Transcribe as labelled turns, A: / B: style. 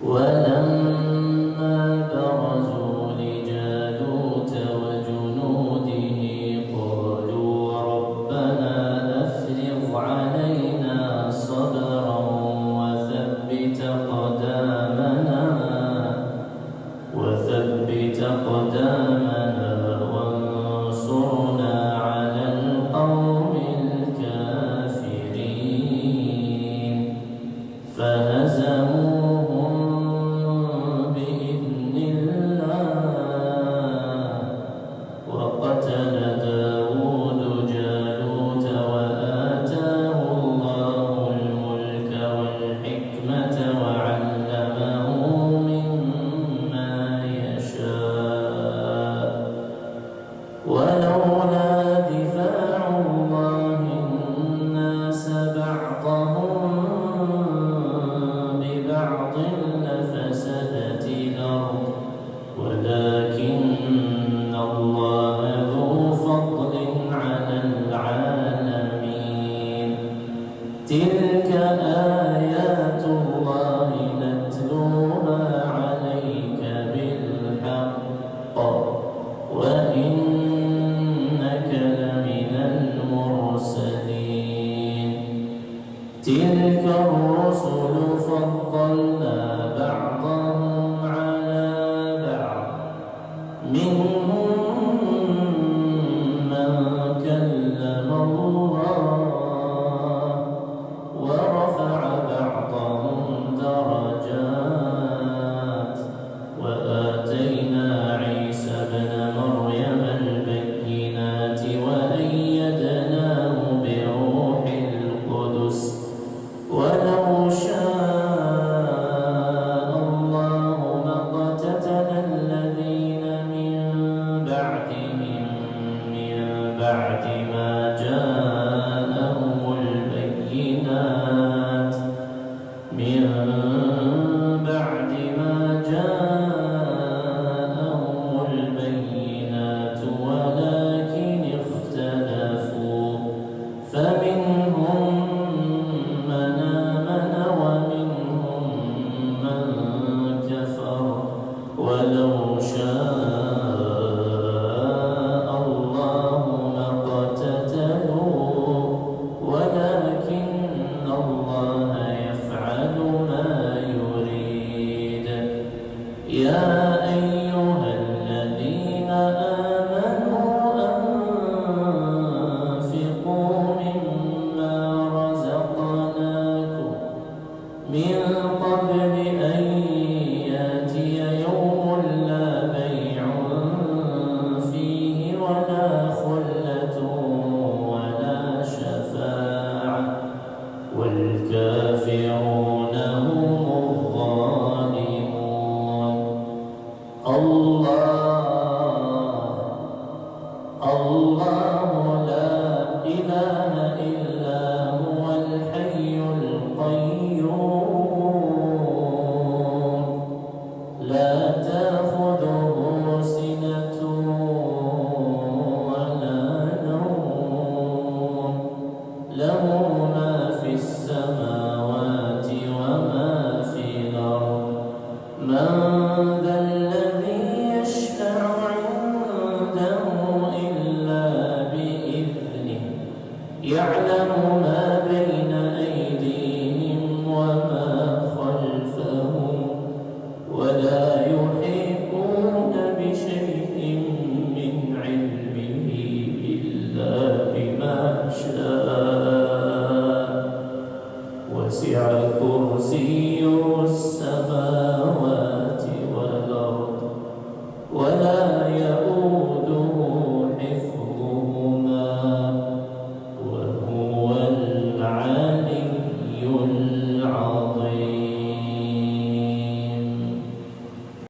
A: ولما برزوا لجالوت وجنوده قالوا ربنا أفرغ علينا صبرا وثبت أقدامنا وانصرنا على القوم الكافرين فهزموهم بإذن الله وقتل داود جالوت وآتاه الله الملك والحكمة وعلمه مما يشاء ولولا دفاع الله الناس بعضهم ببعض لفسدت الأرض ولكن الله ذو فضل على العالمين تلك آيات الله نتلوها عليك بالحق وإنك لمن المرسلين تلك الرسل فضلنا بعضهم على بعض منهم من كلم الله ورفع بعضهم درجات وآتينا عيسى ابن مريم البينات وأيدناه بروح القدس ولو شاء الله ما اقتتل الذين من بعدهم من بعد ما جاءهم البينات من بعد ما جاءهم البينات ولكن اختلفوا فمنهم من آمن ومنهم من كفر ولو شاء الله ما اقتتلوا ولكن الله يفعل ما يريد يا أيها الذين آمنوا أنفقوا مما رزقناكم من قبل أن يأتي يوم لا بيع فيه ولا خلة ولا شفاعة والكافرون هم الظالمون الله لا إله إلا هو الحي القيوم لا تأخذه سنة ولا نوم له ما في السماوات وما في الأرض من ذا الذي يشفع عنده إلا بإذنه يعلم ما بين أيديهم وما خلفهم ولا يحيطون بشيء من علمه إلا بما شاء وسع كرسيه السماوات